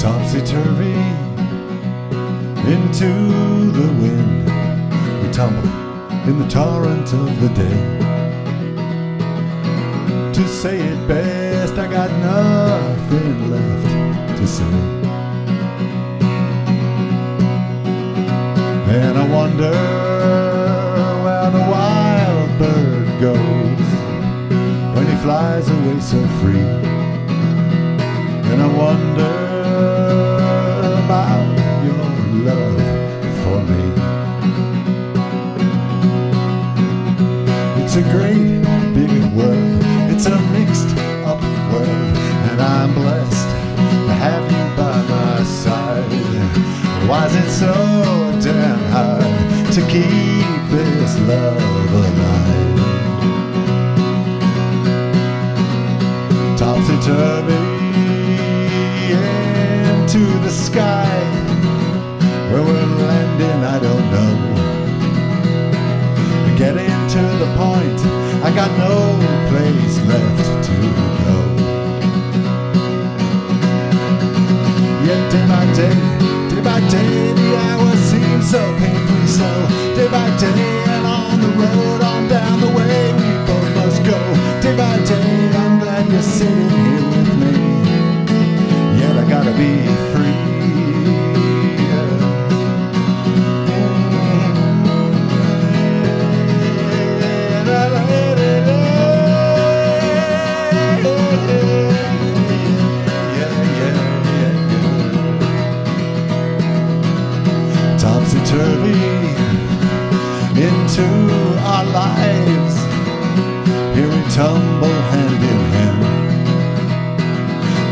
Topsy-turvy into the wind, we tumble in the torrent of the day. To say it best, I got nothing left to say. And I wonder where the wild bird goes when he flies away so free. And I wonder about your love for me. It's a great big world, it's a mixed up world, and I'm blessed to have you by my side. Why is it so damn hard to keep this love alive? Topsy-turvy into the sky, where we're landing I don't know. Getting to the point, I got no place left to go. Yet day by day, the hours seem so painfully slow. Day by day, and on the road, on down the way we both must go. Day by day, I'm glad you're sitting here with me. Yet I gotta be free. Topsy-turvy into our lives, here we tumble hand in hand.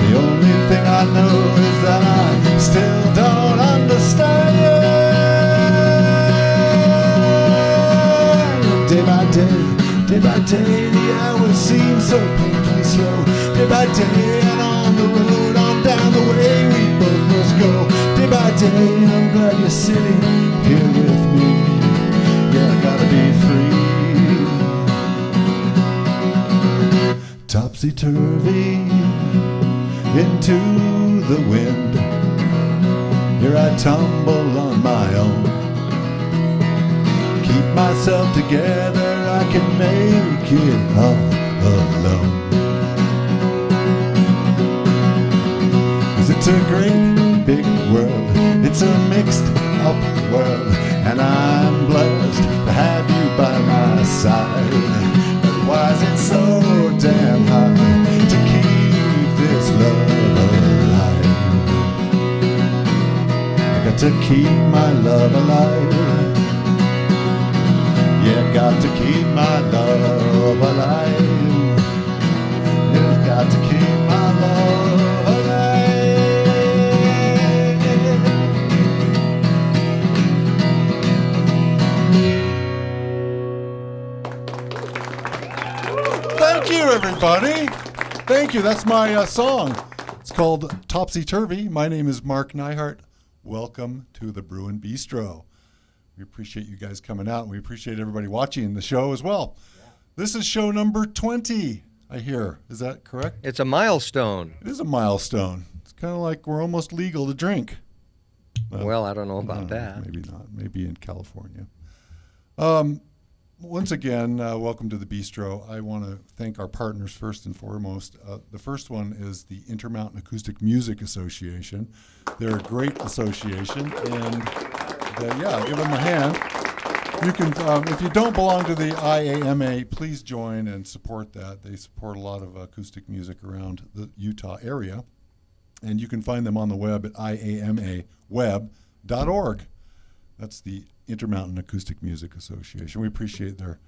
The only thing I know is that I still don't understand. Day by day, the hours seem so painfully slow. Day by day, and on the road, on down the way we both must go. Day by day, I'm glad you're sitting here with me. Yeah, I gotta be free. Topsy-turvy into the wind, here I tumble on my own. Keep myself together, I can make it all alone. 'Cause it's a great big world, it's a mixed up world, and I'm blessed to have you by my side. But why is it so damn hard to keep this love alive? I got to keep my love alive. Yeah, got to keep my love alive. Yeah, got to keep my love alive. Thank you, everybody. Thank you. That's my song. It's called Topsy-Turvy. My name is Mark Neihart. Welcome to the Brewin Bistro. We appreciate you guys coming out, and we appreciate everybody watching the show as well. Yeah. This is show number 20, I hear. Is that correct? It's a milestone. It is a milestone. It's kind of like we're almost legal to drink. Well, I don't know about that. Maybe not. Maybe in California. Once again, welcome to the Bistro. I want to thank our partners first and foremost. The first one is the Intermountain Acoustic Music Association. They're a great association, and give them a hand. You can, if you don't belong to the IAMA, please join and support that. They support a lot of acoustic music around the Utah area, and you can find them on the web at iamaweb.org. That's the Intermountain Acoustic Music Association. We appreciate their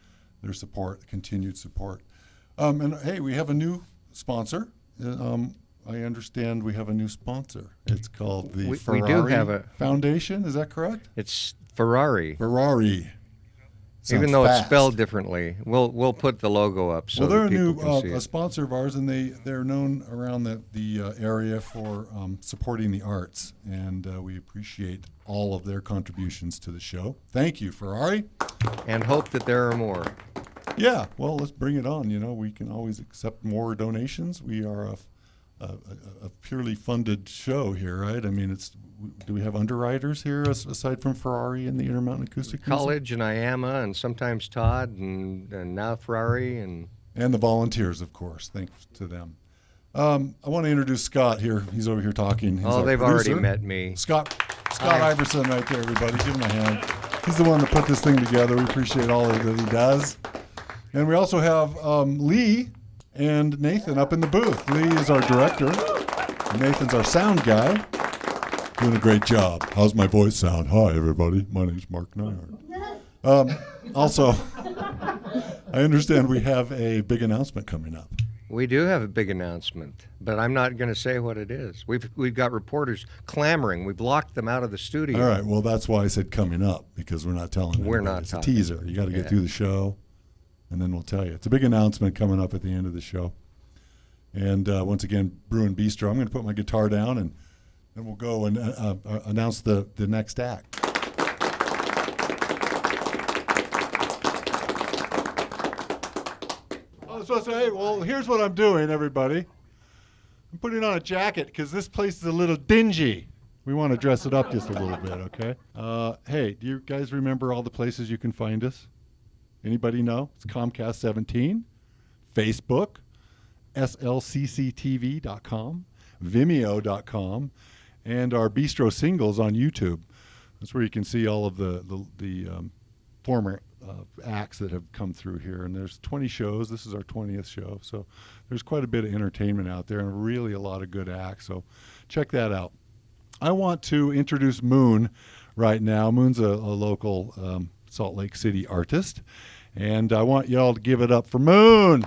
support, continued support. And hey, we have a new sponsor. I understand we have a new sponsor. It's called the Ferrari we do have a Foundation. Is that correct? It's Ferrari. Ferrari. Even though it's spelled differently, we'll put the logo up so they're people can see a it. sponsor of ours, and they're known around the area for supporting the arts, and we appreciate all of their contributions to the show. Thank you, Ferrari. And hope that there are more. Yeah, well, let's bring it on. You know, we can always accept more donations. We are a purely funded show here, right? I mean, do we have underwriters here aside from Ferrari and the Intermountain Acoustic Music? College and IAMA and sometimes Todd and now Ferrari and the volunteers, of course. Thanks to them. I want to introduce Scott here. He's over here talking. He's they've already met me. Scott Iverson right there, everybody. Give him a hand. He's the one that put this thing together. We appreciate all that he does. And we also have Lee and Nathan up in the booth. Lee is our director. Nathan's our sound guy. Doing a great job. How's my voice sound? Hi, everybody. My name's Mark Nyhard. Also, I understand we have a big announcement coming up. We do have a big announcement, but I'm not going to say what it is. We've got reporters clamoring. We've locked them out of the studio. All right. Well, that's why I said coming up, because we're not telling anybody. We're not. It's a teaser. You got to get through the show, and then we'll tell you. It's a big announcement coming up at the end of the show. And once again, Brewin Bistro. I'm going to put my guitar down, and then we'll go and announce the next act. So hey, well, here's what I'm doing, everybody. I'm putting on a jacket because this place is a little dingy. We want to dress it up just a little bit, okay? Hey, do you guys remember all the places you can find us? Anybody know? It's Comcast 17, Facebook, SLCCTV.com, Vimeo.com, and our Bistro singles on YouTube. That's where you can see all of the former acts that have come through here, and there's 20 shows. This is our 20th show, so there's quite a bit of entertainment out there and really a lot of good acts, so check that out. I want to introduce Moon right now. Moon's a local Salt Lake City artist, and I want y'all to give it up for Moon.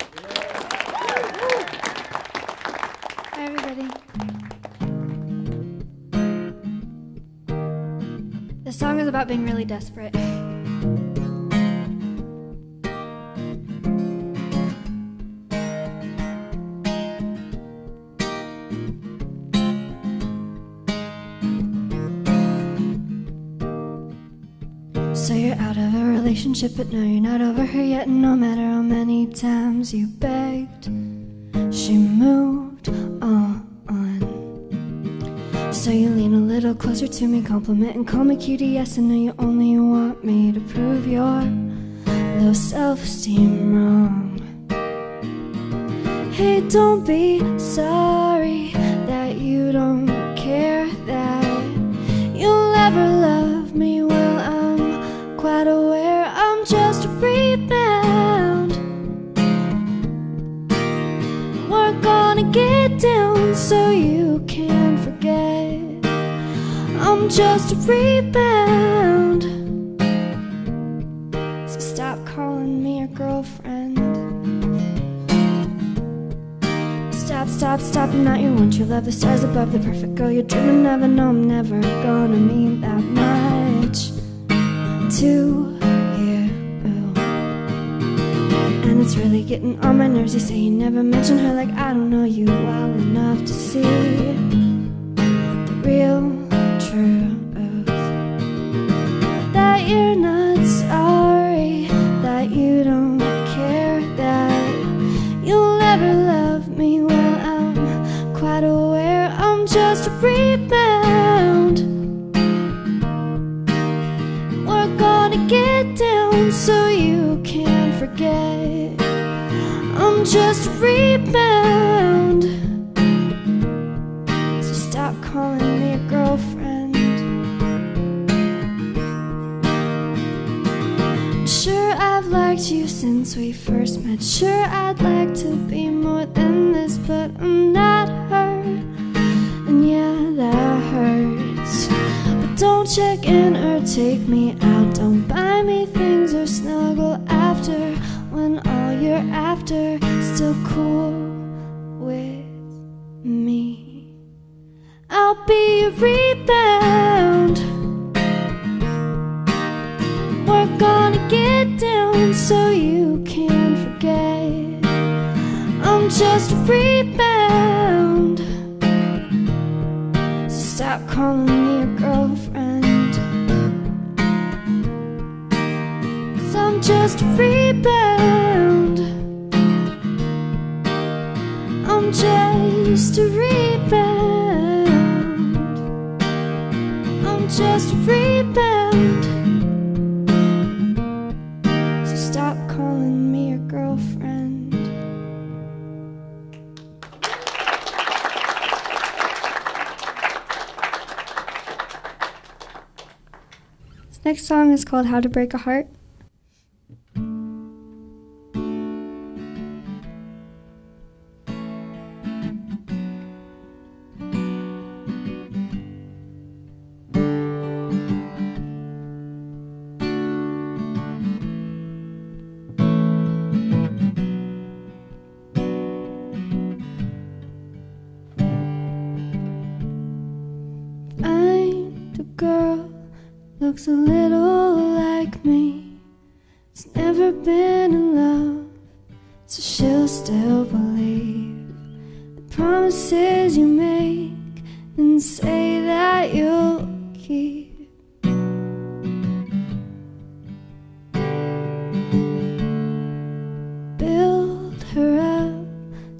Hi, everybody. This song is about being really desperate. So you're out of a relationship, but no, you're not over her yet. And no matter how many times you begged, she moved on. So you lean a little closer to me, compliment and call me cutie. Yes, I know you only want me to prove your low self-esteem wrong. Hey, don't be sorry that you don't care, that you'll ever love me. Well, I'm quite aware I'm just a rebound. We're gonna get down so you can forget I'm just a rebound. So stop calling me your girlfriend. Stop, I'm not your one true love. The stars above, the perfect girl you're dreaming of. And no, I'm never gonna mean that much to you. And it's really getting on my nerves. You say you never mention her, like I don't know you well enough to see the real truth. That you're not sorry, that you don't care, that you'll never love me. Well, I'm quite aware I'm just a rebound. We're gonna get down so you can forget I'm just a rebound. So stop calling me a girlfriend. Sure, I've liked you since we first met. Sure, I'd like to be more than this, but I'm not her. And yeah, that hurts. But don't check in or take me out. Don't buy me things or snuggle after, when all you're after is still cool with me. I'll be a rebound. We're gonna get down so you can forget I'm just a rebound. So stop calling me your girlfriend, 'cause I'm just a rebound. I'm I'm just a rebound. I'm just a rebound. So stop calling me your girlfriend. This next song is called How to Break a Heart. Find a girl looks a little like me. Has never been in love, so she'll still believe the promises you make and say that you'll keep. Build her up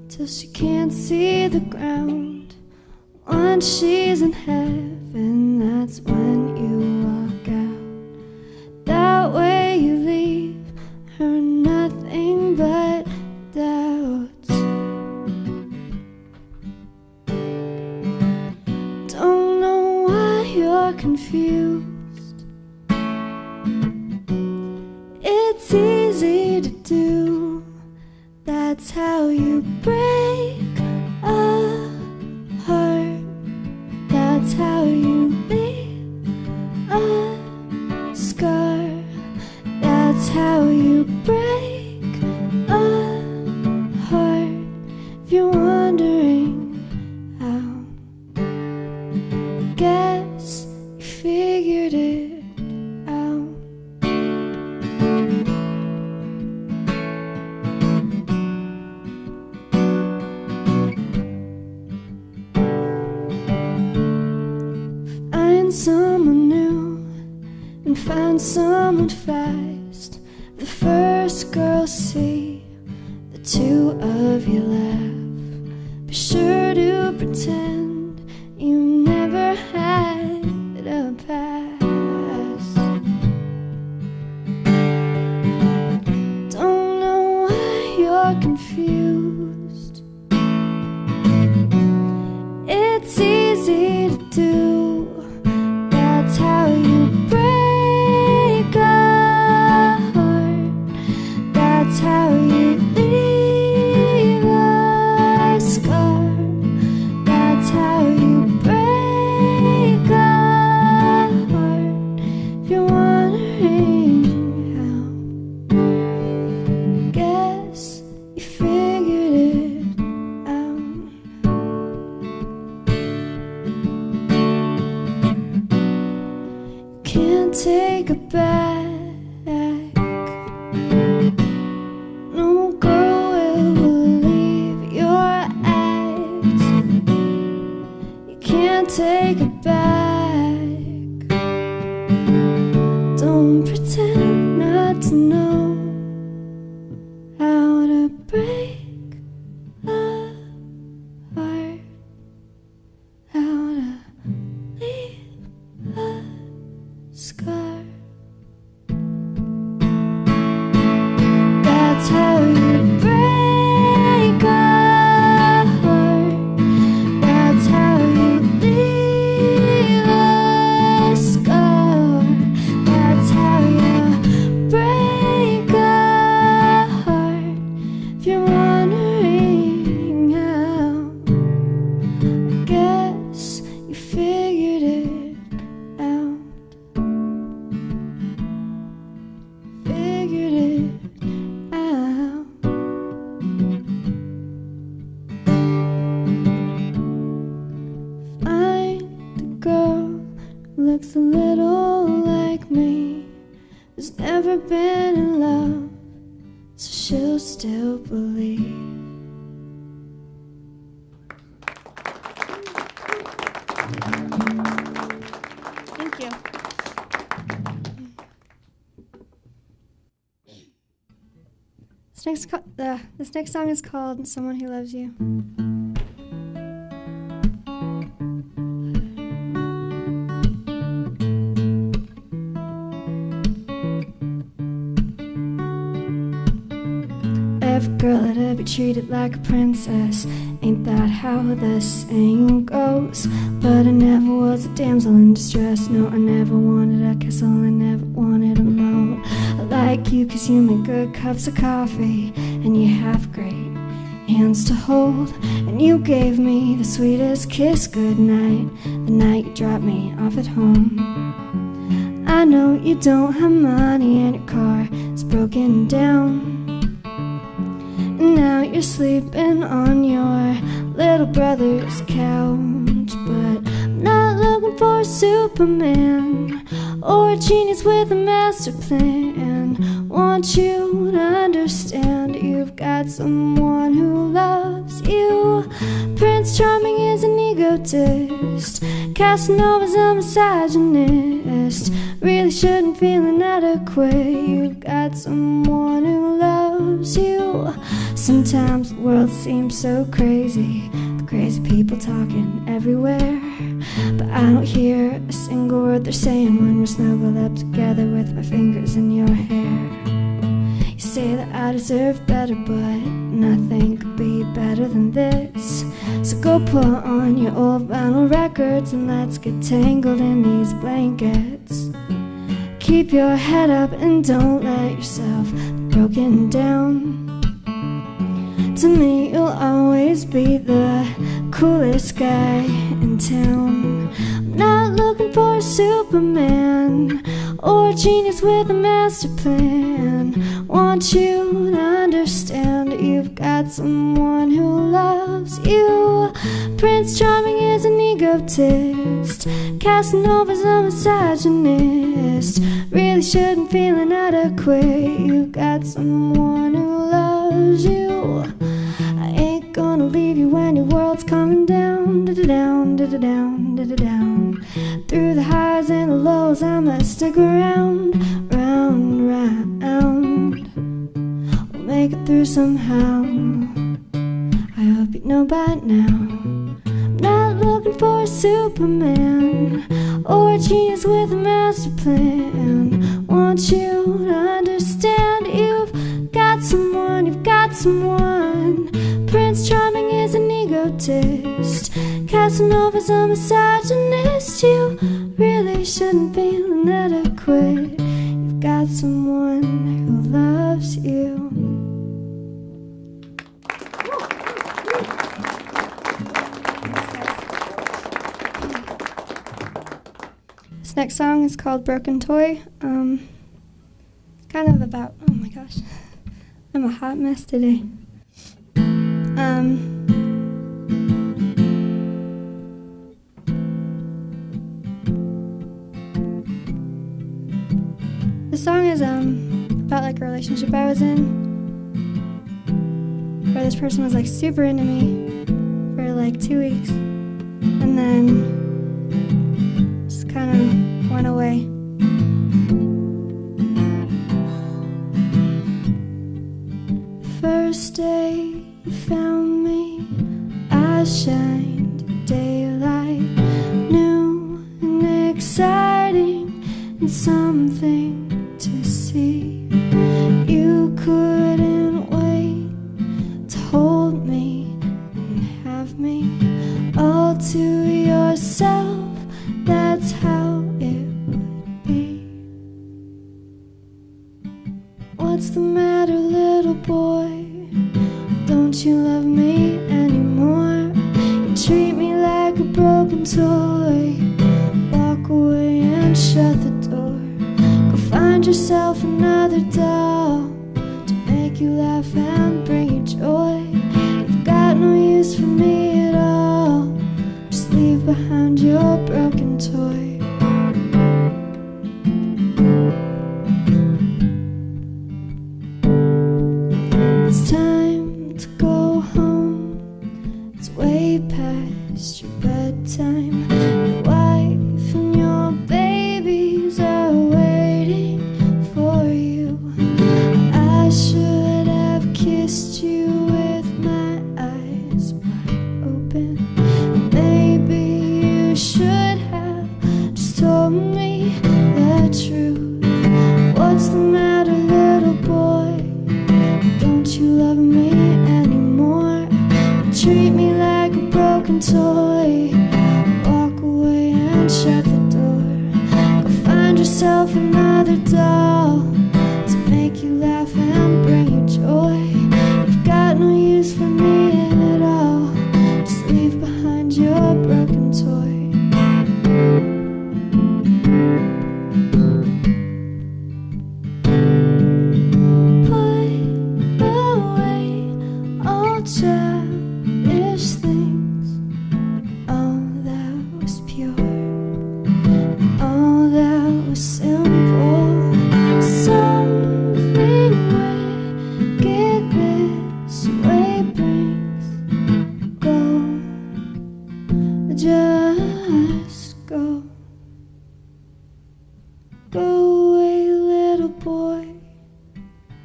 till she can't see the ground. Once she's in heaven, that's when you walk out. That way you leave her nothing but doubts. Don't know why you're confused. It's easy to do. That's how you break a heart. That's how you leave a scar. That's how you break a heart. If you're wondering how, guess you figured it out. Find someone new and find someone fast. The first girl see, the two of you laugh. Be sure to pretend you never had a past. Don't know why you're confused. It's easy to do. That's how you break a heart. That's how you leave a scar. That's how you break a heart. If you're wondering how, guess you figured it out. Can't take it back. No girl will believe your act. You can't take it back. Don't pretend not to know how to break a heart. How to leave a scar. That's how you break a heart. That's how you leave a scar. That's how you break a heart. If you're wondering how, I guess you figured it out. Figured it out. Find a girl who looks a little like me. Has never been in love, so she'll still believe. Thank you. This next song is called Someone Who Loves You. girl that'd be treated like a princess. Ain't that how the saying goes? But I never was a damsel in distress. No, I never wanted a castle, I never wanted a moat. I like you 'cause you make good cups of coffee, and you have great hands to hold. And you gave me the sweetest kiss goodnight the night you dropped me off at home. I know you don't have money and your car is broken down, and now you're sleeping on your little brother's couch. But I'm not looking for a Superman or a genius with a master plan. Want you to understand you've got someone who loves you. Prince Charming is an egotist, Casanova's a misogynist. Really shouldn't feel inadequate. You've got someone who loves you. Sometimes the world seems so crazy, the crazy people talking everywhere, but I don't hear a single word they're saying when we're snuggled up together with my fingers in your hair. You say that I deserve better, but nothing could be better than this. So go put on your old vinyl records and let's get tangled in these blankets. Keep your head up and don't let yourself be broken down. To me, you'll always be the coolest guy in town. I'm not looking for a Superman or a genius with a master plan. Want you to understand you've got someone who loves you. Prince Charming is an egotist, Casanova's a misogynist. Really shouldn't feel inadequate. You've got someone who loves you. I ain't gonna leave you when your world's coming down, da-da-down, da-da-down, da-da-down. Through the highs and the lows, I must stick around, round, round. We'll make it through somehow. I hope you know by now. I'm not looking for a Superman or a genius with a master plan. Want you to understand you've got someone, you've got someone. Prince Charming is an egotist, Casanova's a misogynist. You really shouldn't feel inadequate. You've got someone who loves you. This next song is called Broken Toy. It's kind of about, oh my gosh, I'm a hot mess today. The song is about like a relationship I was in, where this person was like super into me for like 2 weeks, and then just kind of went away. First day you found me, I shined in daylight, new and exciting, and something to see. You couldn't wait to hold me and have me all to yourself. That's how it would be. What's the matter, little boy? Don't you love me anymore? You treat me like a broken toy. Walk away and shut the door. Go find yourself another doll to make you laugh and bring you joy. You've got no use for me at all. Just leave behind your broken toy. It's time to go home. It's way past your bedtime. Your wife and your babies are waiting for you. I should have kissed you with my eyes wide open. Maybe you should have just told me the truth. What's the matter, little boy? Don't you love me treat me like a broken toy. Walk away and shut the door. Go find yourself another doll to make you laugh and bring you joy. You've got no use for me at all. Just leave behind your broken toy. Childish things, all that was pure, all that was simple. Something wicked this way brings. Go, just go. Go away, little boy.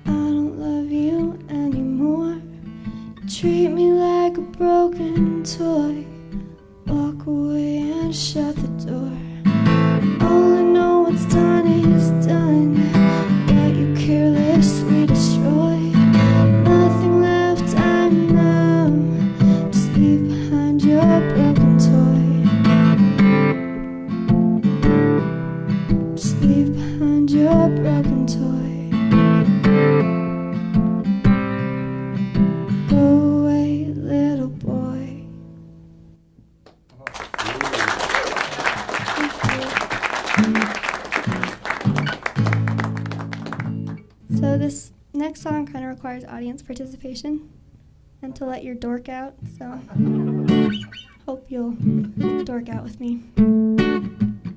I don't love you anymore. Treat me like a broken toy. Walk away and shut the door. All I know what's done is done. What you carelessly destroy. Nothing left, I'm numb. Just leave behind your broken toy. Just leave behind your broken toy. So this next song kind of requires audience participation and to let your dork out, so hope you'll dork out with me.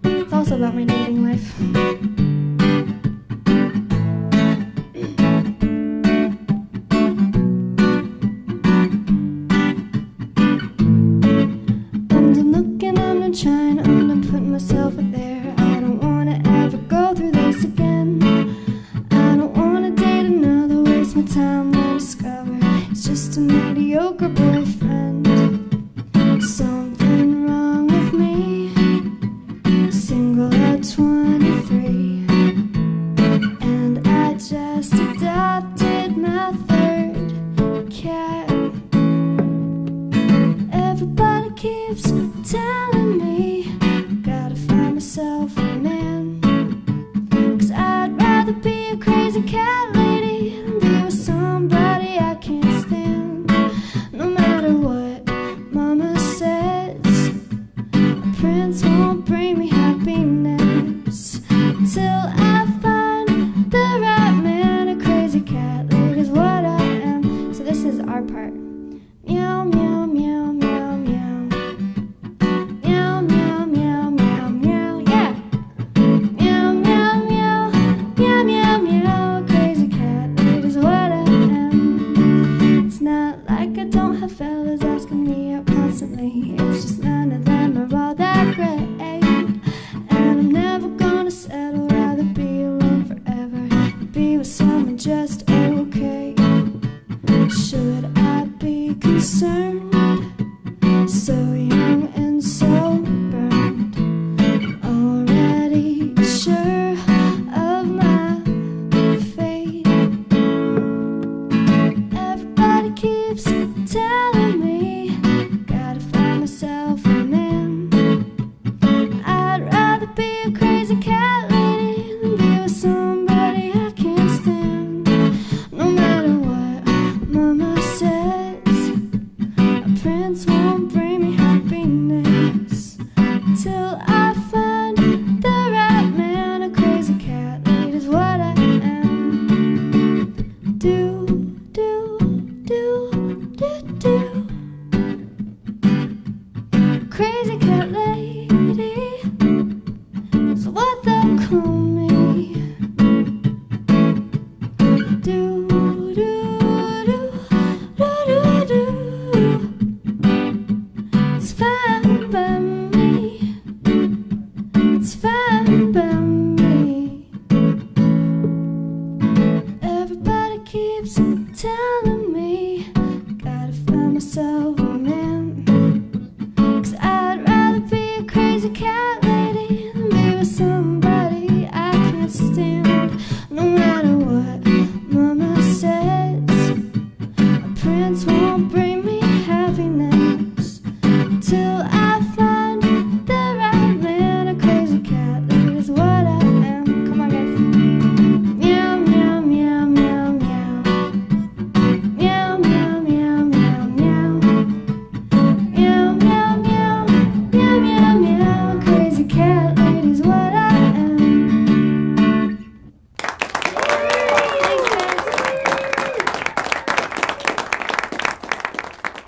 It's also about my dating life. I'm done looking, I'm done trying, I'm done putting myself out there. I don't want to ever go through this again. My time to discover it's just a mediocre boyfriend. Something wrong with me. Single at 23, and I just adopted my third cat. Everybody keeps telling me gotta find myself a man, 'cause I'd rather be a crazy cat lady than be with somebody I can't stand. No matter what mama says, a prince won't bring me happiness till I find the right man. A crazy cat lady is what I am. So this is our part. Meow, meow, meow, meow, meow. Meow, meow, meow, meow, meow, yeah. Meow, meow, meow, meow, meow, meow. Crazy cat lady is what I am. It's not like I don't have fellas asking me out constantly. It's just none of them are all that great. And I'm never gonna settle, rather be alone forever. Be with someone just okay. Should I be concerned? So young and so burned, already sure of my fate. Everybody keeps telling me gotta find myself a man. I'd rather be a crazy cat lady than be with somebody I can't stand. No matter what mama says, a prince won't bring me happiness till I find the right man. A crazy cat lady is what I am. Do, do, do, do, do. Crazy cat lady is what they'll call me. Do, do, do, do, do, do. It's fine by me. It's fine by me. Everybody keeps telling me gotta find myself a man, 'cause I'd rather be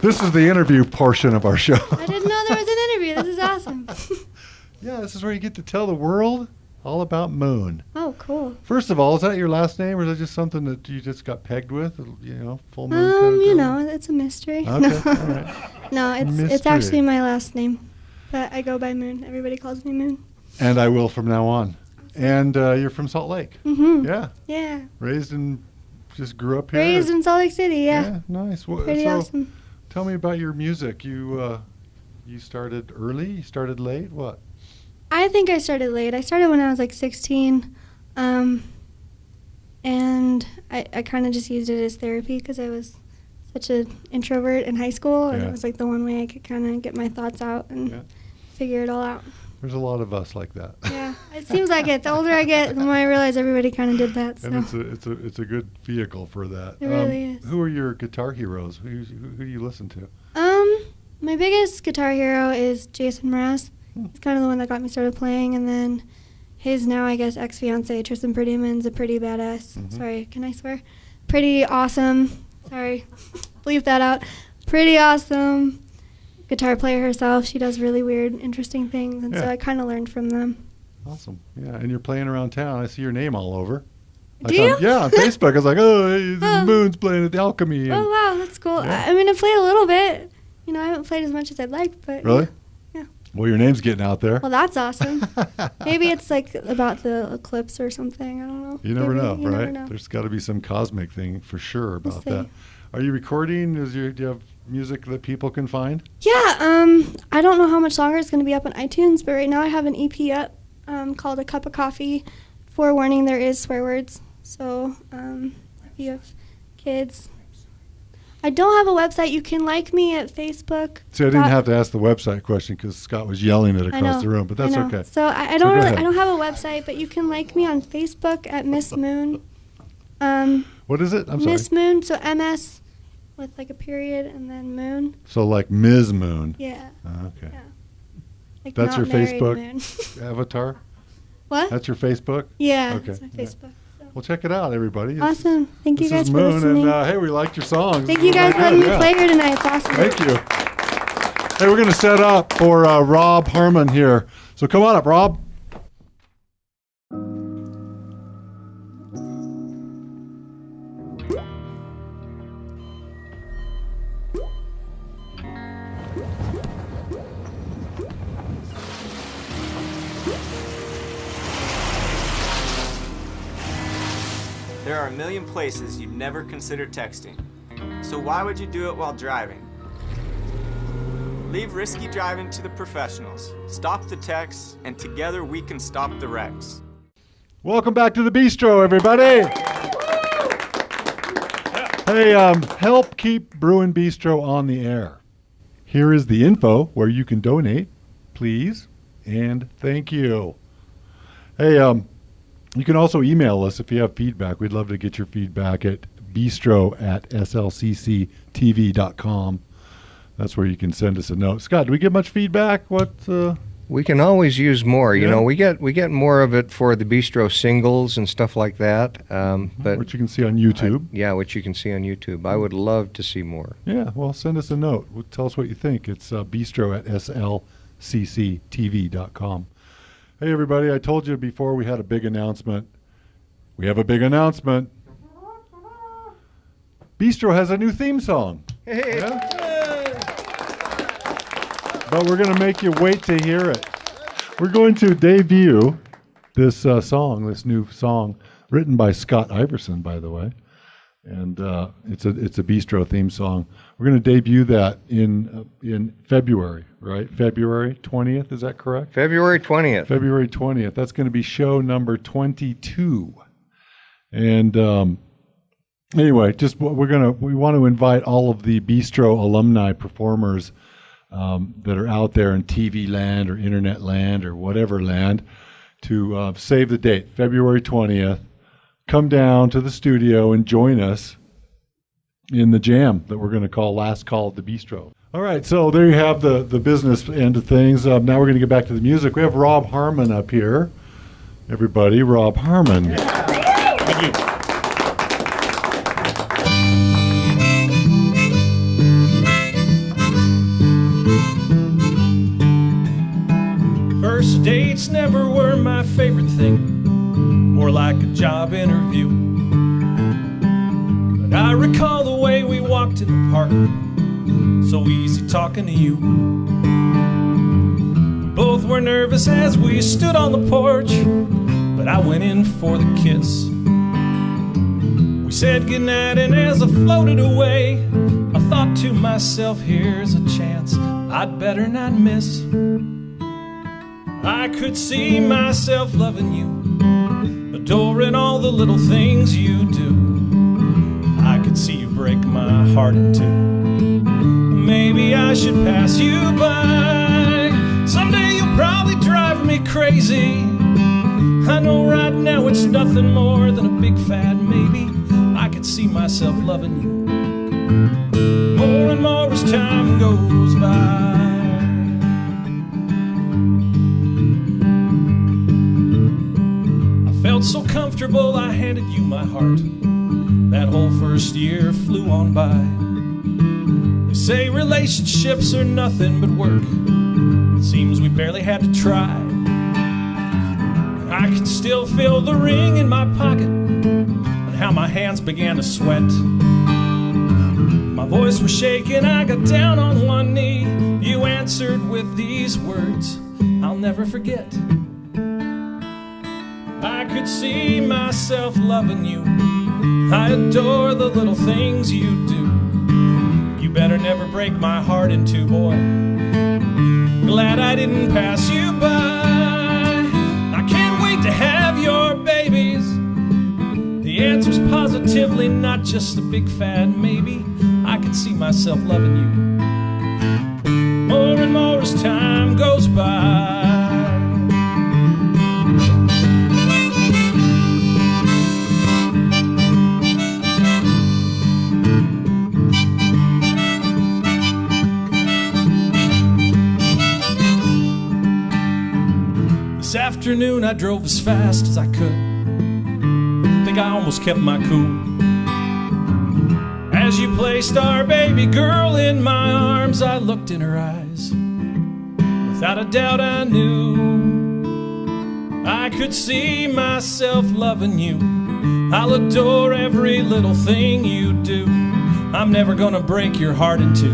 This is the interview portion of our show. I didn't know there was an interview. This is awesome. Yeah, this is where you get to tell the world all about Moon. Oh, cool. First of all, is that your last name, or is that just something that you just got pegged with? You know, full Moon kind of You deal? know, it's a mystery. Okay, No, all right. no, it's Mystery. actually my last name, but I go by Moon. Everybody calls me Moon. And I will from now on. And you're from Salt Lake. Mm-hmm. Yeah. Yeah. Raised and just grew up here. Raised in Salt Lake City. Yeah. Nice. Well, Pretty so awesome. tell me about your music. You started early. You started late. What? I think I started late. I started when I was like 16, and I kind of just used it as therapy because I was such an introvert in high school, and Yeah. it was like the one way I could kind of get my thoughts out and figure it all out. There's a lot of us like that. Yeah, it seems like it. The older I get, the more I realize everybody kind of did that. So. And it's a good vehicle for that. It really is. Who are your guitar heroes? Who do you listen to? My biggest guitar hero is Jason Mraz. He's kind of the one that got me started playing, and then his now, I guess, ex-fiance, Tristan Prettyman's a pretty badass. Mhm. Sorry, can I swear? Pretty awesome. Sorry, bleep that out. Pretty awesome guitar player herself. She does really weird, interesting things, and so Yeah. I kind of learned from them. Awesome. Yeah, and you're playing around town. I see your name all over. Do you? Yeah, on Facebook. I was like, oh, hey, this Oh. is Moon's playing at the Alchemy. Oh, wow, that's cool. Yeah. I mean, I played a little bit. You know, I haven't played as much as I'd like, but... Really? Yeah. Well, your name's getting out there. Well, that's awesome. Maybe it's like about the eclipse or something. I don't know. You never Maybe. know, You right? never know. There's got to be some cosmic thing for sure about We'll that. see. Are you recording? Do you have music that people can find? Yeah, I don't know how much longer it's going to be up on iTunes, but right now I have an EP up called A Cup of Coffee. Forewarning, there is swear words. So if you have kids. I don't have a website. You can like me at Facebook. See, I didn't have to ask the website question because Scott was yelling it I across know, the room, but that's I know. okay. So I So don't go really, ahead. I don't have a website, but you can like me on Facebook at Miss Moon. What is it? I'm sorry. Miss Moon, so MS with like a period and then Moon. So like Ms. Moon. Yeah. Okay. Yeah. Like That's not your married Facebook? Moon. Avatar? What? That's your Facebook? Yeah, Okay, that's my yeah. Facebook. So. Well, check it out, everybody. This is- Awesome. Thank you This guys is for Moon, listening. and hey, we liked your songs. Thank you guys for letting me play here tonight. It's awesome. Thank you. Hey, we're going to set up for Rob Harmon here. So come on up, Rob. There are a million places you'd never consider texting. So why would you do it while driving? Leave risky driving to the professionals. Stop the texts, and together we can stop the wrecks. Welcome back to the Bistro, everybody. Hey, help keep Brewin Bistro on the air. Here is the info where you can donate, please, and thank you. Hey, you can also email us if you have feedback. We'd love to get your feedback at bistro@slcctv.com. That's where you can send us a note. Scott, do we get much feedback? We can always use more. You Yeah. know, we get more of it for the Bistro singles and stuff like that. But Which you can see on YouTube. yeah, which you can see on YouTube. I would love to see more. Yeah, well, send us a note. Tell us what you think. It's bistro@slcctv.com. Hey, everybody, I told you before we had a big announcement. We have a big announcement. Bistro has a new theme song. Yeah? But we're going to make you wait to hear it. We're going to debut this song, this new song, written by Scott Iverson, by the way. And it's a Bistro theme song. We're going to debut that in February, right? February 20th, is that correct? February 20th. February 20th. That's going to be show number 22. And anyway, we want to invite all of the Bistro alumni performers that are out there in TV land or internet land or whatever land to save the date, February 20th. Come down to the studio and join us in the jam that we're going to call Last Call at the Bistro. All right, so there you have the business end of things. Now we're going to get back to the music. We have Rob Harmon up here. Everybody, Rob Harmon. Thank you. First dates never were my favorite thing, more like a job interview. But I recall the way we walked in the park, so easy talking to you. Both were nervous as we stood on the porch, but I went in for the kiss. We said goodnight, and as I floated away, I thought to myself, here's a chance I'd better not miss. I could see myself loving you, adoring all the little things you do. I could see you break my heart in two. Maybe I should pass you by. Someday you'll probably drive me crazy. I know right now it's nothing more than a big fad maybe. I could see myself loving you more and more as time goes by. I felt so comfortable I handed you my heart. That whole first year flew on by. They say relationships are nothing but work. It seems we barely had to try. I can still feel the ring in my pocket and how my hands began to sweat. My voice was shaking, I got down on one knee. You answered with these words I'll never forget. I could see myself loving you. I adore the little things you do. You better never break my heart in two, boy. Glad I didn't pass you by. I can't wait to have your babies. The answer's positively not just a big fad maybe. I could see myself loving you more and more as time goes by. This afternoon I drove as fast as I could. I think I almost kept my cool. As you placed our baby girl in my arms, I looked in her eyes. Without a doubt I knew I could see myself loving you. I'll adore every little thing you do. I'm never gonna break your heart in two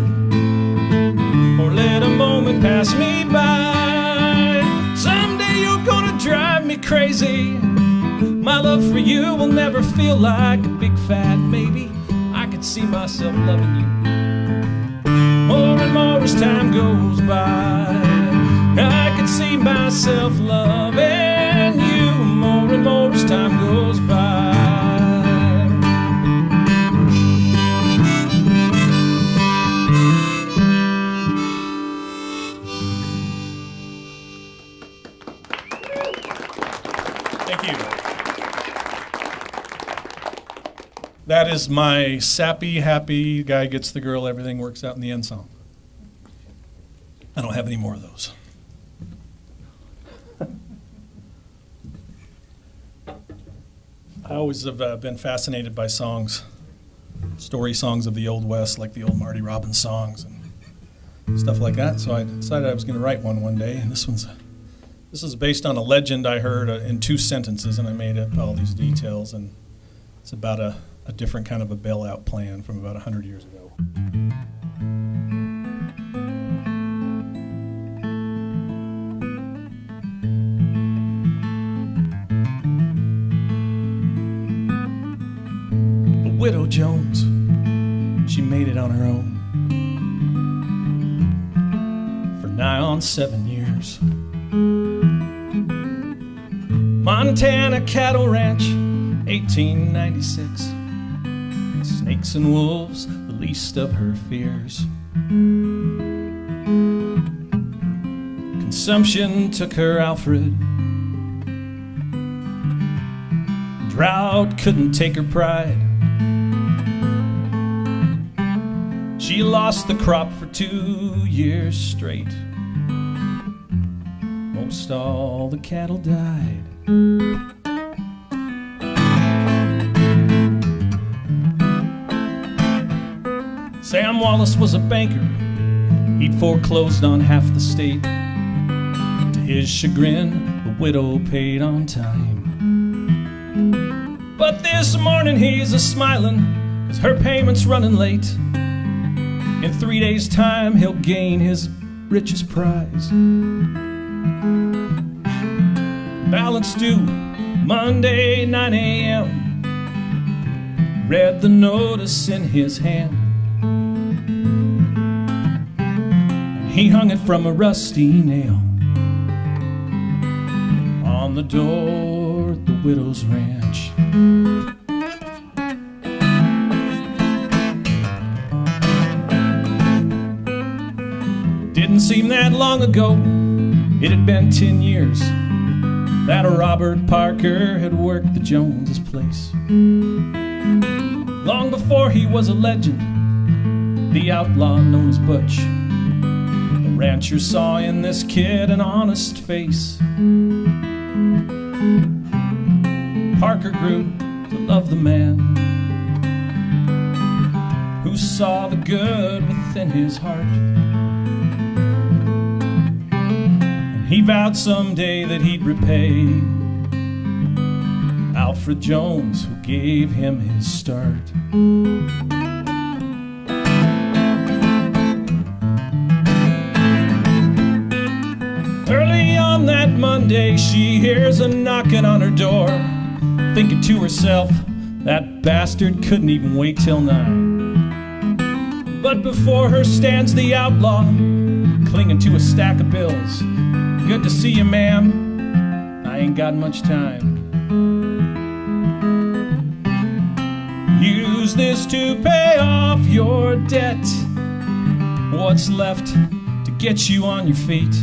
or let a moment pass me by. Someday you're gonna drive me crazy. My love for you will never feel like a big fad maybe. I could see myself loving you more and more as time goes by. I could see myself loving you more and more as time goes by. Thank you. That is my sappy, happy, guy gets the girl, everything works out in the end song. I don't have any more of those. I always have been fascinated by songs, story songs of the Old West, like the old Marty Robbins songs and stuff like that. So I decided I was going to write one day, and this is based on a legend I heard in 2 sentences, and I made up all these details, and it's about a different kind of a bailout plan from about 100 years ago. The widow Jones, she made it on her own for nigh on 7 years. Montana cattle ranch, 1896. Snakes and wolves, the least of her fears. Consumption took her Alfred. Drought couldn't take her pride. She lost the crop for 2 years straight. Most all the cattle died. Sam Wallace was a banker. He'd foreclosed on half the state. To his chagrin, the widow paid on time. But this morning he's a-smilin', 'cause her payment's running late. In 3 days' time he'll gain his richest prize. Balance due Monday, 9 a.m. Read the notice in his hand. He hung it from a rusty nail on the door at the widow's ranch. Didn't seem that long ago, it had been 10 years that Robert Parker had worked the Joneses' place. Long before he was a legend, the outlaw known as Butch, the rancher saw in this kid an honest face. Parker grew to love the man who saw the good within his heart. He vowed someday that he'd repay Alfred Jones, who gave him his start. Early on that Monday, she hears a knocking on her door, thinking to herself, that bastard couldn't even wait till 9. But before her stands the outlaw, clinging to a stack of bills. Good to see you, ma'am. I ain't got much time. Use this to pay off your debt. What's left to get you on your feet?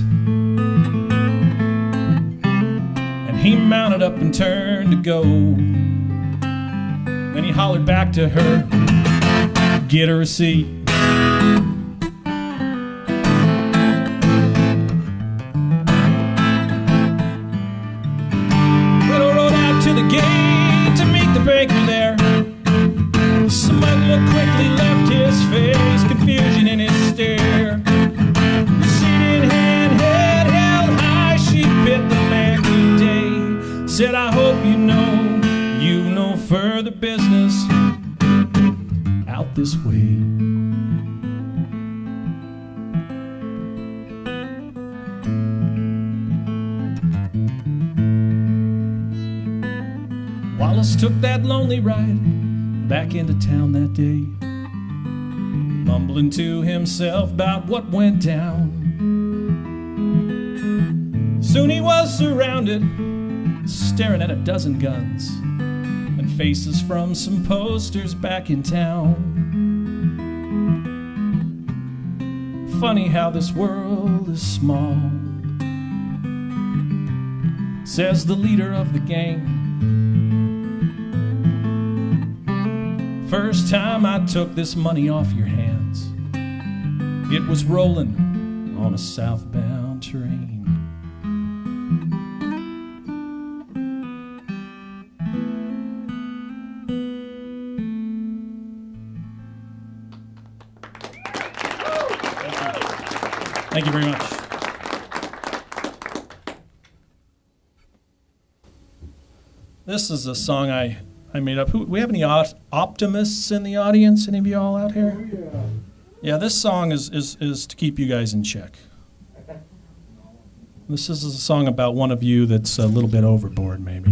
And he mounted up and turned to go. Then he hollered back to her, get her a seat. Banker there. Smuggler quickly left his face, confusion in his stare. Receipt in hand, head held high, she bit the man today. Said, I hope you know you've no further business out this way. Wallace took that lonely ride back into town that day, mumbling to himself about what went down. Soon he was surrounded, staring at a dozen guns and faces from some posters back in town. Funny how this world is small, says the leader of the gang. First time I took this money off your hands, it was rolling on a southbound train. Thank you very much. This is a song I made up. We have any optimists in the audience? Any of you all out here? Oh, yeah. Yeah, this song is to keep you guys in check. This is a song about one of you that's a little bit overboard, maybe.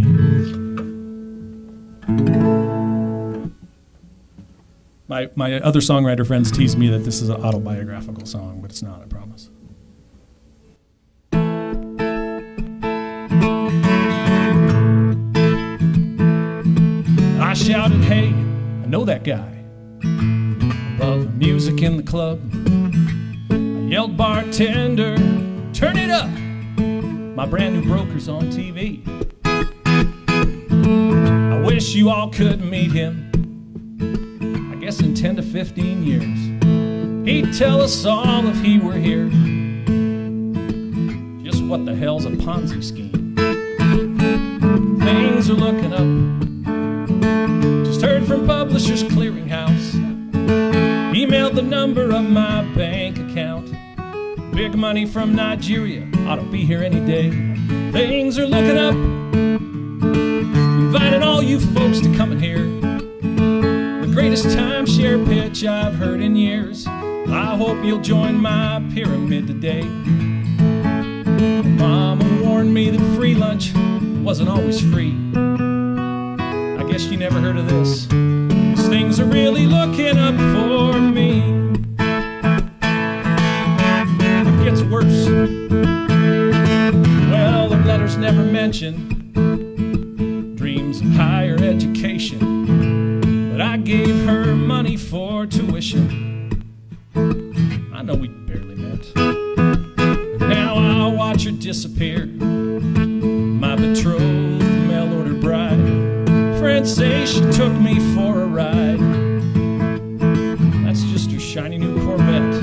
My other songwriter friends tease me that this is an autobiographical song, but it's not, I promise. I shouted, hey, I know that guy. Above the music in the club, I yelled, bartender, turn it up. My brand new broker's on TV. I wish you all could meet him. I guess in 10 to 15 years, he'd tell us all if he were here just what the hell's a Ponzi scheme. Things are looking up. Heard from Publishers Clearinghouse, emailed the number of my bank account. Big money from Nigeria, ought to be here any day. Things are looking up. Inviting all you folks to come and hear the greatest timeshare pitch I've heard in years. I hope you'll join my pyramid today. Mama warned me that free lunch wasn't always free. I guess you never heard of this. 'Cause things are really looking up for me. It gets worse. Well, the letters never mention dreams of higher education, but I gave her money for tuition. I know we barely met. Now I'll watch her disappear. My betrothed, mail-order bride. Friends say she took me for a ride. That's just her shiny new Corvette.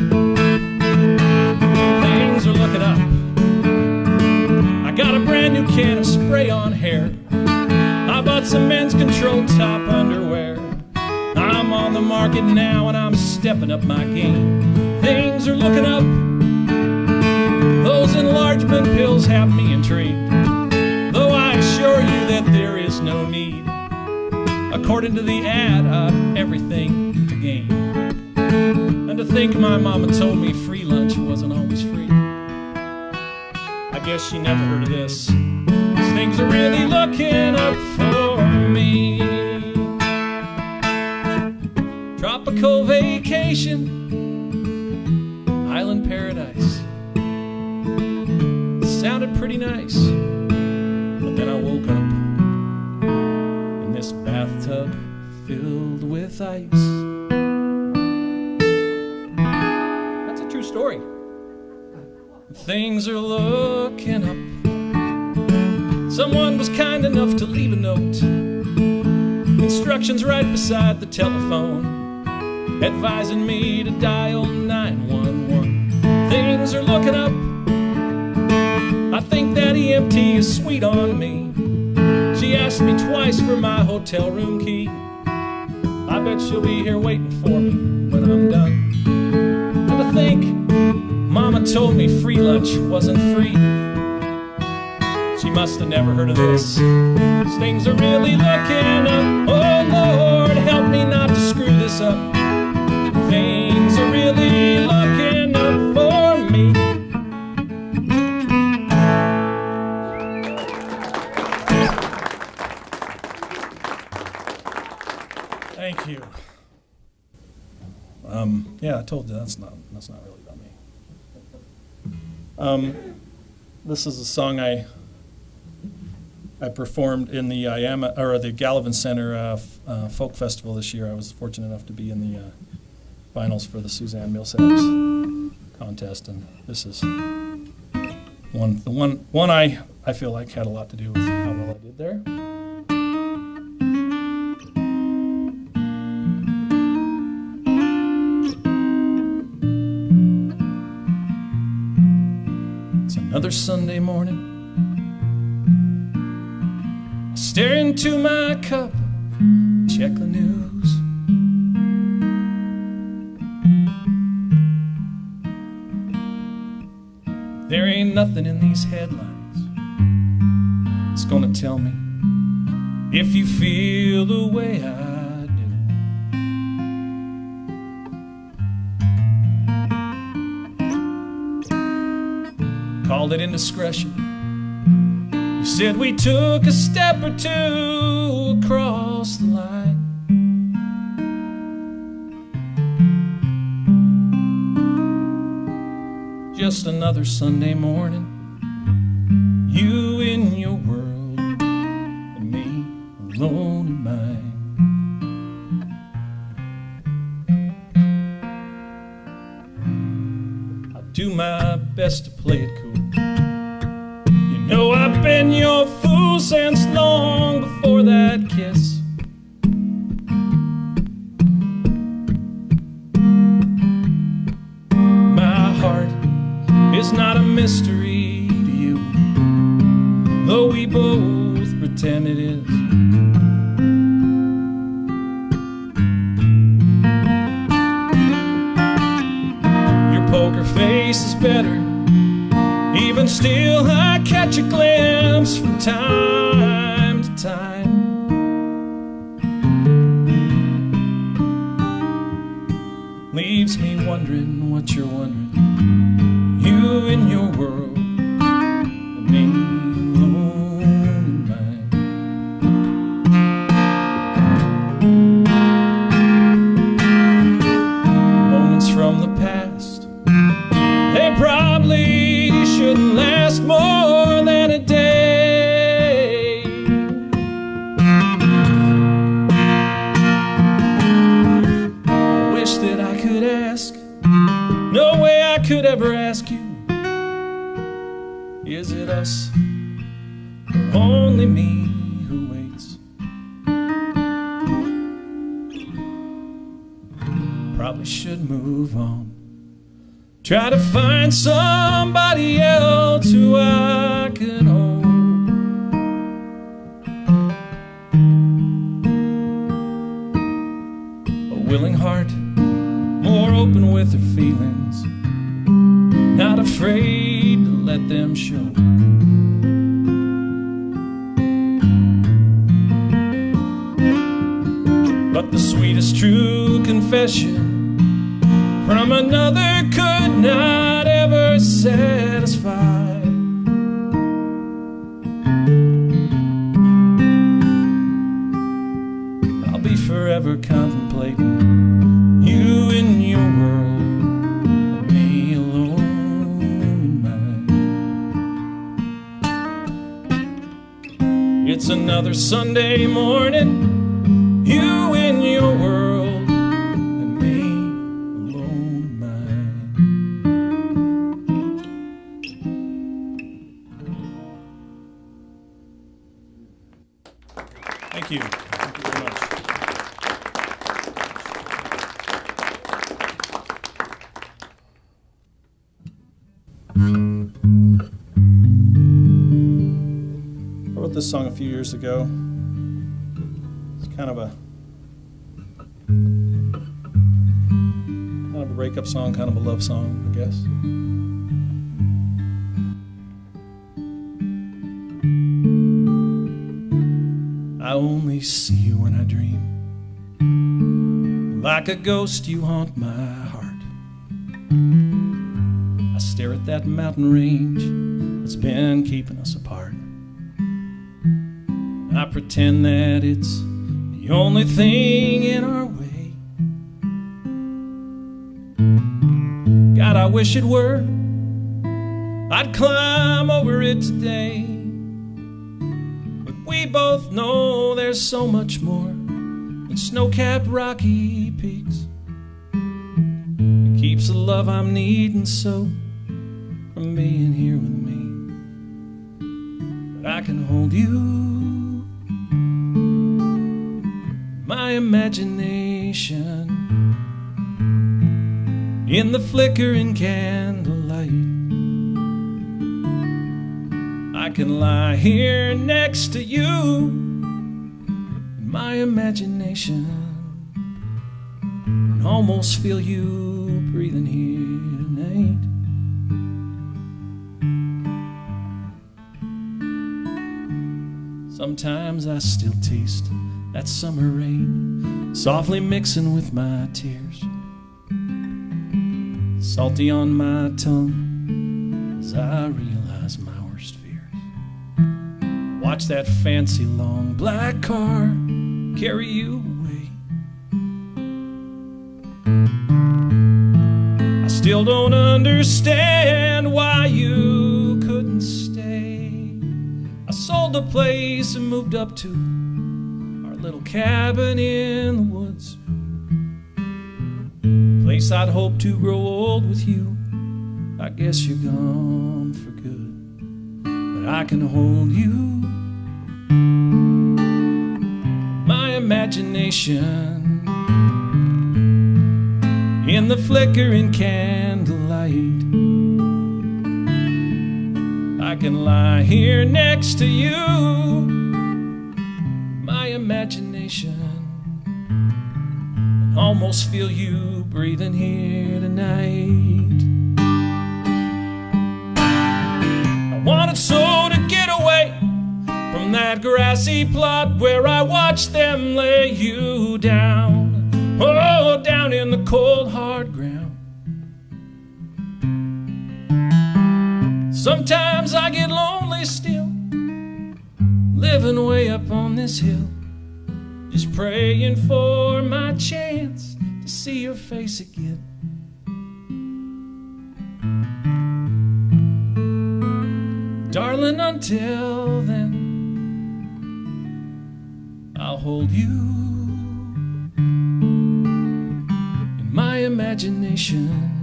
Things are looking up. I got a brand new can of spray-on hair. I bought some men's control top underwear. I'm on the market now and I'm stepping up my game. Things are looking up. Those enlargement pills have me intrigued, though I assure you that there is no need. According to the ad, I've everything to gain. And to think my mama told me free lunch wasn't always free. I guess she never heard of this. These things are really looking up for me. Tropical vacation, island paradise. Sounded pretty nice, but then I woke up in this bathtub filled with ice. That's a true story. Things are looking up. Someone was kind enough to leave a note. Instructions right beside the telephone, advising me to dial 911. Things are looking up. I think that EMT is sweet on me. She asked me twice for my hotel room key. I bet she'll be here waiting for me when I'm done. And to think, Mama told me free lunch wasn't free. She must have never heard of this. These things are really looking up. Oh Lord, help me not to screw this up. Things are really looking up for me. Thank you. Yeah, I told you that's not really about me. This is a song I performed in the the Gallivan Center Folk Festival this year. I was fortunate enough to be in the finals for the Suzanne Millsaps contest, and this is one I feel like had a lot to do with how well I did there. Another Sunday morning, I stare into my cup, check the news. There ain't nothing in these headlines that's gonna tell me if you feel the way I called it indiscretion. You said we took a step or two across the line. Just another Sunday morning, you in your world and me alone in mine. I do my best to play it cool. You know I've been your fool since long before that kiss. My heart is not a mystery to you, though we both pretend it is. Your poker face is better and still I catch a glimpse from time to time. Leaves me wondering what you're wondering, you in your world, and me alone in mine. Moments from the past, they probably shouldn't last more than a day. I wish that I could ask, no way I could ever ask you, is it us or only me who waits? Probably should move on. Try to find somebody else who I can hold. A willing heart, more open with her feelings, not afraid to let them show. But the sweetest true confession from another could not ever satisfy. I'll be forever contemplating you in your world and me alone in mine. It's another Sunday morning, you in your world. Thank you. Thank you very much. I wrote this song a few years ago. It's kind of a breakup song, kind of a love song, I guess. I only see you when I dream. Like a ghost you haunt my heart. I stare at that mountain range that's been keeping us apart. I pretend that it's the only thing in our way. God, I wish it were. I'd climb over it today. We both know there's so much more than snow-capped rocky peaks. It keeps the love I'm needing so from being here with me. But I can hold you, my imagination, in the flickering candlelight. I can lie here next to you in my imagination and almost feel you breathing here tonight. Sometimes I still taste that summer rain softly mixing with my tears, salty on my tongue as I realize my worst fears. Watch that fancy long black car carry you away. I still don't understand why you couldn't stay. I sold the place and moved up to our little cabin in the woods, a place I'd hoped to grow old with you. I guess you're gone for good, but I can hold you, my imagination, in the flickering candlelight. I can lie here next to you, my imagination, and almost feel you breathing here tonight. wanted so to get away from that grassy plot where I watched them lay you down, oh, down in the cold hard ground. Sometimes I get lonely still, living way up on this hill, just praying for my chance to see your face again. Darling, until then, I'll hold you in my imagination,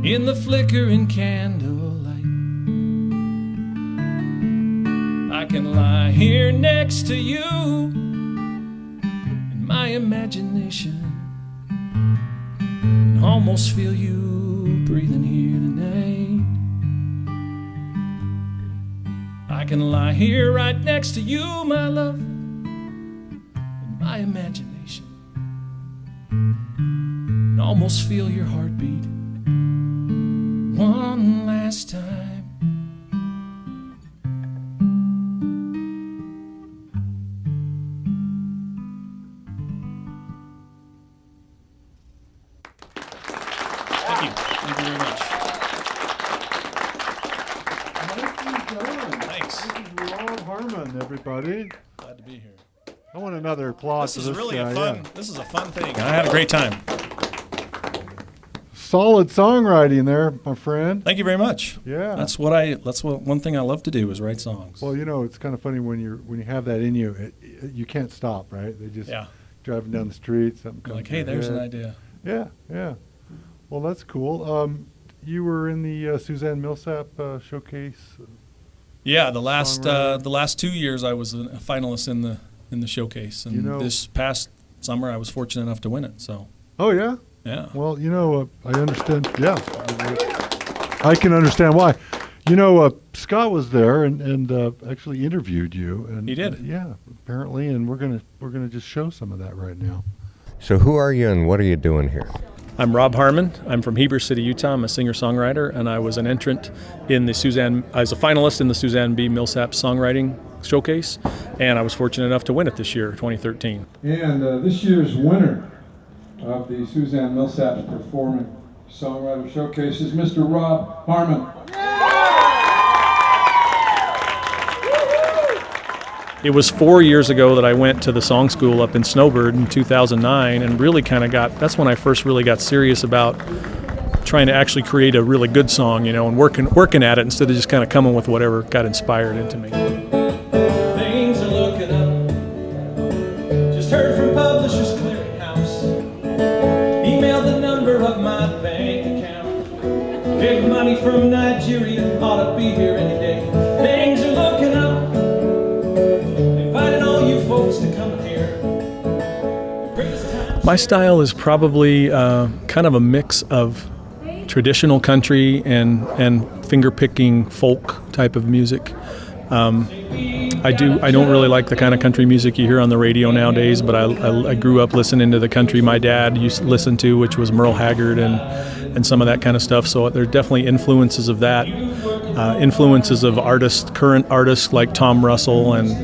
in the flickering candlelight. I can lie here next to you in my imagination and almost feel you breathing here tonight. I can lie here right next to you, my love, in my imagination and almost feel your heartbeat one last time. Thank you. Thank you very much. Thanks. This is Rob Harmon, everybody. Glad to be here. I want another applause This for is this really guy, a fun. yeah. This is a fun thing. I had a great time. Solid songwriting there, my friend. Thank you very much. Yeah. That's what one thing I love to do is write songs. Well, you know, it's kind of funny when you have that in you, you can't stop, right? They just Yeah. driving down the street, something comes Like, to hey, your there's an head. idea. Yeah, yeah. Well, that's cool. You were in the Suzanne Millsap showcase. Yeah, the last Songwriter. 2 years I was a finalist in the showcase, and You know- this past summer I was fortunate enough to win it. So Oh yeah. yeah, Well, you know, I understand. Yeah, I can understand why. You know, Scott was there and actually interviewed you. And He did. Yeah, apparently, and we're gonna just show some of that right now. So who are you and what are you doing here? I'm Rob Harmon. I'm from Heber City, Utah. I'm a singer-songwriter, and I was an entrant in the I was a finalist in the Suzanne B. Millsap Songwriting Showcase, and I was fortunate enough to win it this year, 2013. And this year's winner of the Suzanne Millsap Performing Songwriter Showcase is Mr. Rob Harmon. It was 4 years ago that I went to the song school up in Snowbird in 2009, and really that's when I first really got serious about trying to actually create a really good song, you know, and working at it instead of just kind of coming with whatever got inspired into me. Things are looking up. Just heard from Publishers Clearinghouse. Emailed the number of my bank account. Big money from Nigeria ought to be here any day. Things are looking up. Invited all you folks to come here. My style is probably kind of a mix of traditional country and finger-picking folk type of music. I don't really like the kind of country music you hear on the radio nowadays, but I grew up listening to the country my dad used to listen to, which was Merle Haggard and some of that kind of stuff. So there are definitely influences of that, influences of current artists like Tom Russell and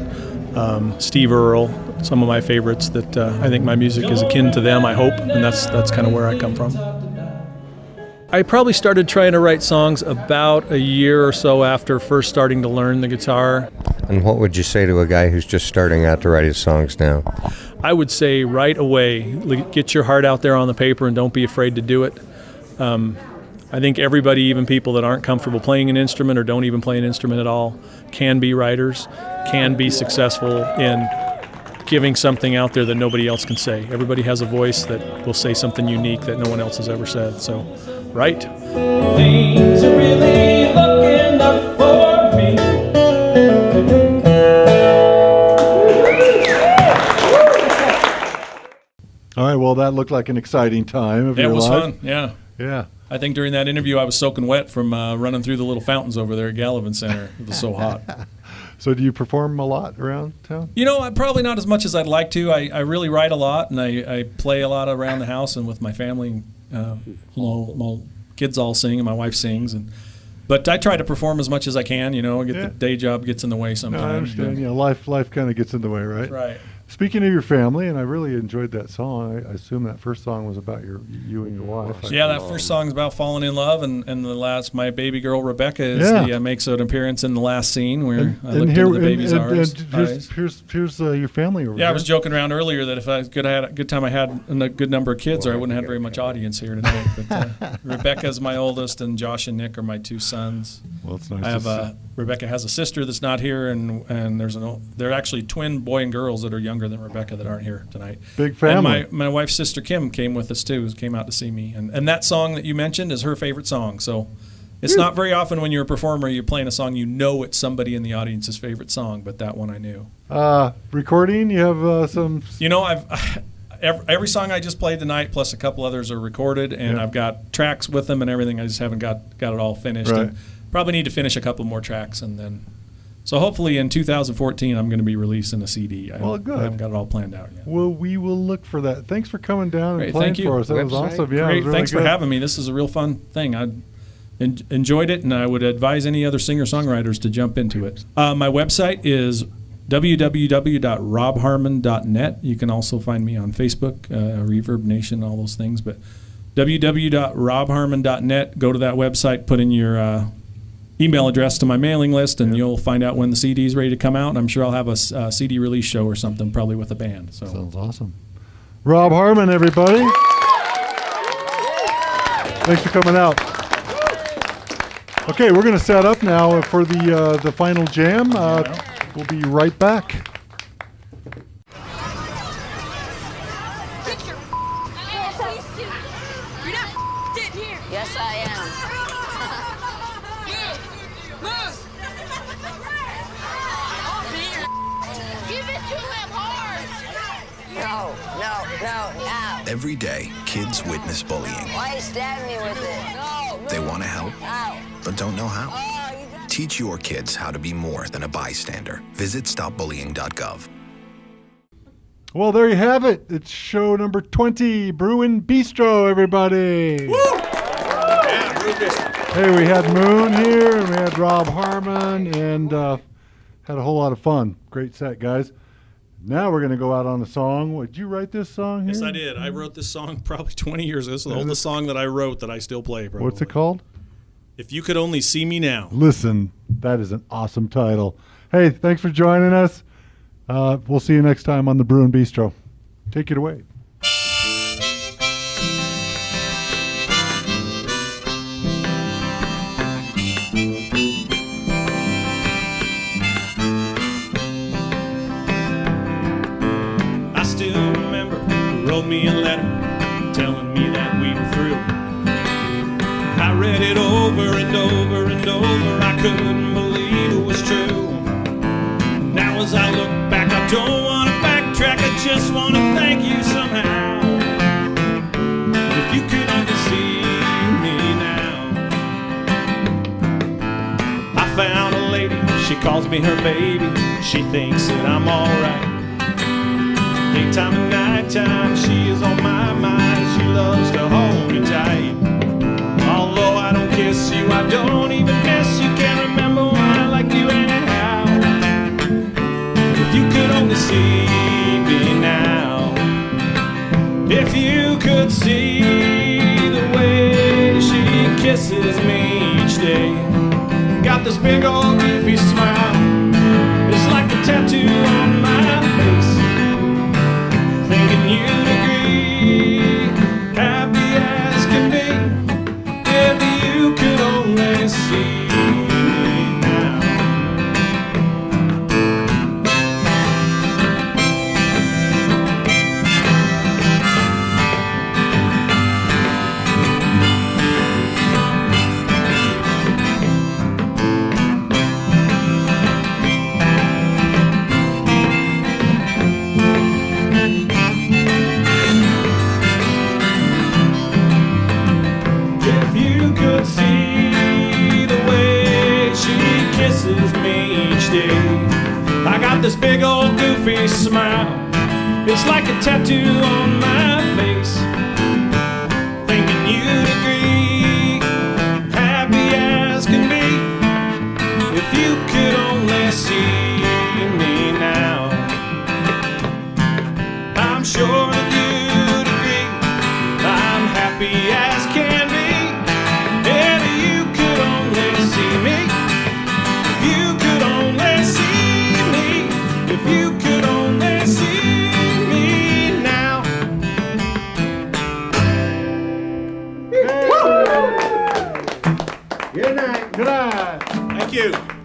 Steve Earle, some of my favorites that I think my music is akin to them, I hope, and that's kind of where I come from. I probably started trying to write songs about a year or so after first starting to learn the guitar. And what would you say to a guy who's just starting out to write his songs now? I would say right away, get your heart out there on the paper and don't be afraid to do it. I think everybody, even people that aren't comfortable playing an instrument or don't even play an instrument at all, can be writers, can be successful in giving something out there that nobody else can say. Everybody has a voice that will say something unique that no one else has ever said. So, right? Things are really looking up for me. All right. Well, that looked like an exciting time of your life. It was fun, yeah. Yeah. I think during that interview I was soaking wet from running through the little fountains over there at Gallivan Center. It was so hot. So do you perform a lot around town? You know, probably not as much as I'd like to. I really write a lot, and I play a lot around the house and with my family. My kids all sing, and my wife sings, and But I try to perform as much as I can. The day job gets in the way No, sometimes. I understand. Life kind of gets in the way, right? Right. Speaking of your family, and I really enjoyed that song. I assume that first song was about you and your wife. Yeah, that first song's about falling in love, and the last, my baby girl Rebecca makes an appearance in the last scene where I looked into the baby's eyes. Here's your family over Yeah, there. I was joking around earlier that if I had a good time I had a good number of kids, or I wouldn't have very much audience here tonight. But Rebecca's my oldest, and Josh and Nick are my two sons. Well, it's nice. I have Rebecca has a sister that's not here, and they're actually twin boy and girls that are younger than Rebecca that aren't here tonight. Big family. And my wife's sister Kim came with us too. Came out to see me, and that song that you mentioned is her favorite song. So it's not very often when you're a performer you're playing a song it's somebody in the audience's favorite song, but that one I knew. Recording, you have some. Every song I just played tonight, plus a couple others are recorded, and I've got tracks with them and everything. I just haven't got it all finished. Right. And probably need to finish a couple more tracks, and then. So hopefully in 2014 I'm going to be releasing a CD. Well, good. I haven't got it all planned out yet. Well, we will look for that. Thanks for coming down and playing thank you. for us. That was Website. awesome. Yeah, Great. it was really Thanks good. for having me. This is a real fun thing. I enjoyed it, and I would advise any other singer-songwriters to jump into it. My website is www.robharmon.net. You can also find me on Facebook, Reverb Nation, all those things. But www.robharmon.net. Go to that website, put in your email address to my mailing list, and you'll find out when the CD is ready to come out. And I'm sure I'll have a CD release show or something, probably with a band. So Sounds awesome. Rob Harmon, everybody. Thanks for coming out. Okay, we're going to set up now for the final jam. We'll be right back. Yes, I am. Give it to him hard. No. Every day, kids witness bullying. Why you stab me with it? No. They want to help, Ow. but don't know how. Oh, you got... Teach your kids how to be more than a bystander. Visit stopbullying.gov. Well, there you have it. It's show number 20, Brewin Bistro, everybody. Woo! Yeah, Brew Bistro. Hey, we had Moon here, and we had Rob Harmon, and had a whole lot of fun. Great set, guys. Now we're going to go out on a song. Did you write this song here? Yes, I did. I wrote this song probably 20 years ago. This is the oldest song that I wrote that I still play, probably. What's it called? If You Could Only See Me Now. Listen, that is an awesome title. Hey, thanks for joining us. We'll see you next time on the Brewin Bistro. Take it away. I still remember you wrote me a letter telling me that we were through. I read it over and over and over. I couldn't believe it was true. Now as I look back, I don't want to backtrack. I just want to thank you somehow. If you could only see me now. I found a lady, she calls me her baby. She thinks that I'm alright. Daytime and nighttime, she is on my mind. She loves to hold me tight. Although I don't kiss you, I don't even miss you. Can't remember why I like you anyhow. If you could only see me now. If you could see the way she kisses me each day. Got this big old goofy smile. It's like a tattoo on my face. Thinking you'd agree, happy as can be, if you could only see me now. If you could see the way she kisses me each day. I got this big old goofy smile. It's like a tattoo on my face. Thinking you'd agree, happy as can be. Good night. Good night. Thank you.